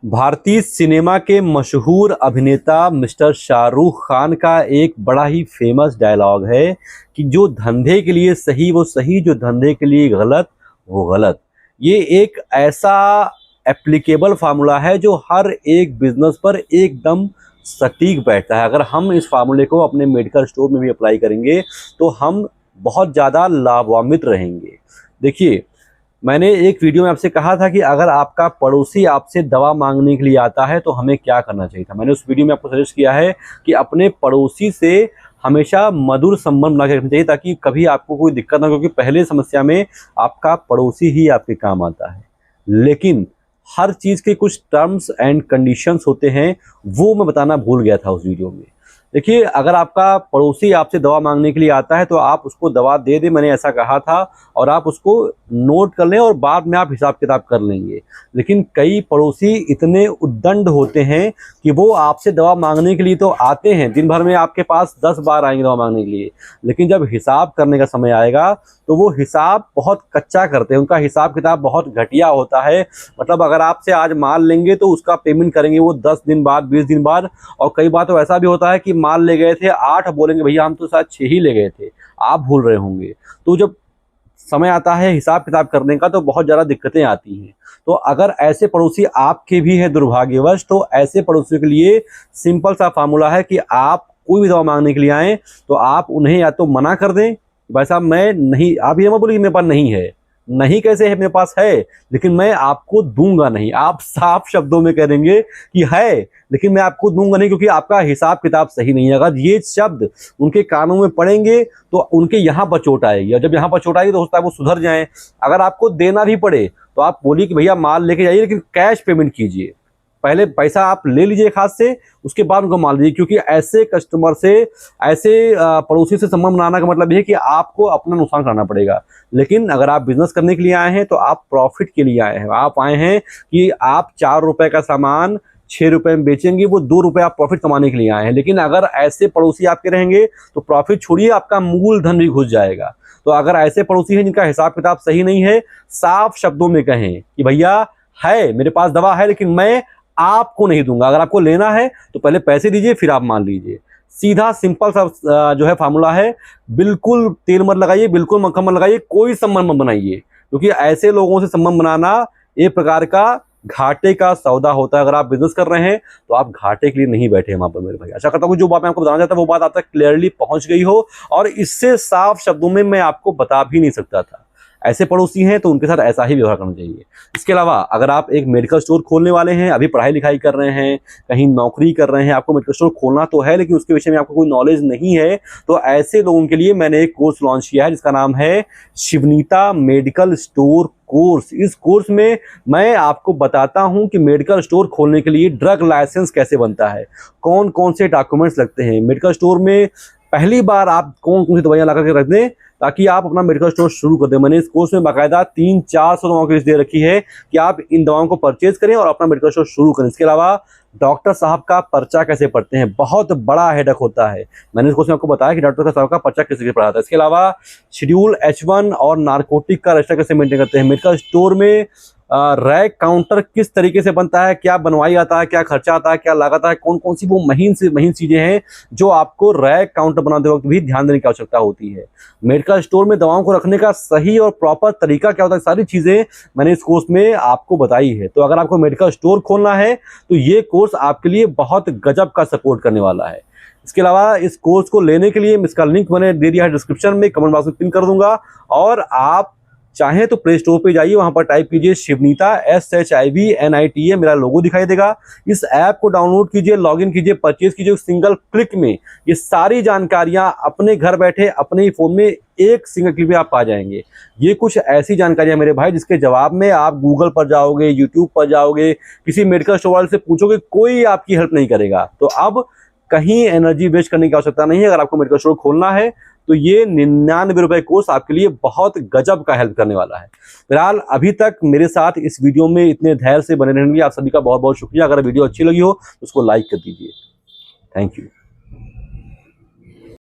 भारतीय सिनेमा के मशहूर अभिनेता मिस्टर शाहरुख खान का एक बड़ा ही फेमस डायलॉग है कि जो धंधे के लिए सही वो सही, जो धंधे के लिए गलत वो गलत। ये एक ऐसा एप्लीकेबल फार्मूला है जो हर एक बिजनेस पर एकदम सटीक बैठता है। अगर हम इस फार्मूले को अपने मेडिकल स्टोर में भी अप्लाई करेंगे तो हम बहुत ज़्यादा लाभान्वित रहेंगे। देखिए, मैंने एक वीडियो में आपसे कहा था कि अगर आपका पड़ोसी आपसे दवा मांगने के लिए आता है तो हमें क्या करना चाहिए था। मैंने उस वीडियो में आपको सजेस्ट किया है कि अपने पड़ोसी से हमेशा मधुर संबंध बना के रखना चाहिए ताकि कभी आपको कोई दिक्कत ना हो, क्योंकि पहले समस्या में आपका पड़ोसी ही आपके काम आता है। लेकिन हर चीज़ के कुछ टर्म्स एंड कंडीशंस होते हैं, वो मैं बताना भूल गया था उस वीडियो में। देखिए, अगर आपका पड़ोसी आपसे दवा मांगने के लिए आता है तो आप उसको दवा दे दें, मैंने ऐसा कहा था, और आप उसको नोट कर लें और बाद में आप हिसाब किताब कर लेंगे। लेकिन कई पड़ोसी इतने उद्दंड होते हैं कि वो आपसे दवा मांगने के लिए तो आते हैं, दिन भर में आपके पास 10 बार आएंगे दवा मांगने के लिए, लेकिन जब हिसाब करने का समय आएगा तो वो हिसाब बहुत कच्चा करते हैं, उनका हिसाब किताब बहुत घटिया होता है। मतलब अगर आपसे आज माल लेंगे तो उसका पेमेंट करेंगे वो 10 दिन बाद, 20 दिन बाद, और कई बार तो ऐसा भी होता है कि माल ले गए थे 8, बोलेंगे भैया हम तो शायद 6 ही ले गए थे, आप भूल रहे होंगे। तो जब समय आता है हिसाब किताब करने का तो बहुत ज़्यादा दिक्कतें आती हैं। तो अगर ऐसे पड़ोसी आपके भी हैं दुर्भाग्यवश, तो ऐसे पड़ोसियों के लिए सिंपल सा फार्मूला है कि आप कोई भी दवा मांगने के लिए आएँ तो आप उन्हें या तो मना कर दें, भाई साहब मैं नहीं, आप ये मत बोलिए मेरे पास नहीं है। नहीं कैसे है, मेरे पास है लेकिन मैं आपको दूंगा नहीं। आप साफ शब्दों में कह देंगे कि है लेकिन मैं आपको दूंगा नहीं क्योंकि आपका हिसाब किताब सही नहीं है। अगर ये शब्द उनके कानों में पड़ेंगे तो उनके यहाँ पर चोट आएगी, और जब यहाँ पर चोट आएगी तो हो सकता है वो सुधर जाएं। अगर आपको देना भी पड़े तो आप बोलिए कि भैया माल लेके जाइए लेकिन कैश पेमेंट कीजिए, पहले पैसा आप ले लीजिए खाद से, उसके बाद उनको माल दीजिए। क्योंकि ऐसे कस्टमर से, ऐसे पड़ोसी से संबंध बनाना का मतलब ये है कि आपको अपना नुकसान करना पड़ेगा। लेकिन अगर आप बिजनेस करने के लिए आए हैं तो आप प्रॉफिट के लिए आए हैं। आप आए हैं कि आप 4 रुपए का सामान 6 रुपए में बेचेंगे, वो 2 रुपए आप प्रॉफिट कमाने के लिए आए हैं। लेकिन अगर ऐसे पड़ोसी आपके रहेंगे तो प्रॉफिट छोड़िए, आपका मूलधन भी घुस जाएगा। तो अगर ऐसे पड़ोसी हैं जिनका हिसाब किताब सही नहीं है, साफ शब्दों में कहें कि भैया है मेरे पास दवा है लेकिन मैं आपको नहीं दूंगा। अगर आपको लेना है तो पहले पैसे दीजिए फिर आप मान लीजिए। सीधा सिंपल सा जो है फार्मूला है। बिल्कुल तेल मत लगाइए, बिल्कुल मक्खन मत लगाइए, कोई संबंध मत बनाइए, क्योंकि ऐसे लोगों से संबंध बनाना एक प्रकार का घाटे का सौदा होता है। अगर आप बिजनेस कर रहे हैं तो आप घाटे के लिए नहीं बैठे हैं वहां पर मेरे भाई। आशा करता हूँ जो बात मैं आपको बताना चाहता वो बात आप तक क्लियरली पहुंच गई हो, और इससे साफ शब्दों में मैं आपको बता भी नहीं सकता था। ऐसे पड़ोसी हैं तो उनके साथ ऐसा ही व्यवहार करना चाहिए। इसके अलावा अगर आप एक मेडिकल स्टोर खोलने वाले हैं, अभी पढ़ाई लिखाई कर रहे हैं, कहीं नौकरी कर रहे हैं, आपको मेडिकल स्टोर खोलना तो है लेकिन उसके विषय में आपको कोई नॉलेज नहीं है, तो ऐसे लोगों के लिए मैंने एक कोर्स लॉन्च किया है जिसका नाम है शिवनीता मेडिकल स्टोर कोर्स। इस कोर्स में मैं आपको बताता हूं कि मेडिकल स्टोर खोलने के लिए ड्रग लाइसेंस कैसे बनता है, कौन कौन से डॉक्यूमेंट्स लगते हैं, मेडिकल स्टोर में पहली बार आप कौन कौन सी दवाइयां ला करके रख दें ताकि आप अपना मेडिकल स्टोर शुरू कर दें। मैंने इस कोर्स में बाकायदा 300-400 दवाओं की लिस्ट दे रखी है कि आप इन दवाओं को परचेज करें और अपना मेडिकल स्टोर शुरू करें। इसके अलावा डॉक्टर साहब का पर्चा कैसे पढ़ते हैं, बहुत बड़ा हेडक होता है। मैंने इस कोर्स में आपको बताया कि डॉक्टर साहब का पर्चा कैसे पढ़ाता है। इसके अलावा शेड्यूल H1 और नारकोटिक का रजिस्टर कैसे मेंटेन करते हैं, मेडिकल स्टोर में रैक काउंटर किस तरीके से बनता है, क्या बनवाई आता है, क्या खर्चा आता है, क्या लागत है, कौन कौन सी वो महीन से महीन चीजें हैं जो आपको रैक काउंटर बनाते वक्त भी ध्यान देने की आवश्यकता होती है। मेडिकल स्टोर में दवाओं को रखने का सही और प्रॉपर तरीका क्या होता है, सारी चीजें मैंने इस कोर्स में आपको बताई है। तो अगर आपको मेडिकल स्टोर खोलना है तो ये कोर्स आपके लिए बहुत गजब का सपोर्ट करने वाला है। इसके अलावा इस कोर्स को लेने के लिए इसका लिंक मैंने दे दिया है डिस्क्रिप्शन में, कमेंट बॉक्स में पिन कर दूंगा, और आप चाहे तो प्ले स्टोर पे जाइए, वहां पर टाइप कीजिए शिवनीता SHIVNITA, मेरा लोगो दिखाई देगा। इस ऐप को डाउनलोड कीजिए, लॉगिन कीजिए, परचेज कीजिए। सिंगल क्लिक में ये सारी जानकारियां अपने घर बैठे अपने ही फोन में एक सिंगल क्लिक में आप पा जाएंगे। ये कुछ ऐसी जानकारियां मेरे भाई जिसके जवाब में आप गूगल पर जाओगे, यूट्यूब पर जाओगे, किसी मेडिकल स्टोर वाले से पूछोगे, कोई आपकी हेल्प नहीं करेगा। तो अब कहीं एनर्जी वेस्ट करने की आवश्यकता नहीं है। अगर आपको मेडिकल स्टोर खोलना है तो ये 99 रुपए कोर्स आपके लिए बहुत गजब का हेल्प करने वाला है। फिलहाल अभी तक मेरे साथ इस वीडियो में इतने धैर्य से बने रहने के लिए आप सभी का बहुत बहुत शुक्रिया। अगर वीडियो अच्छी लगी हो तो उसको लाइक कर दीजिए। Thank you.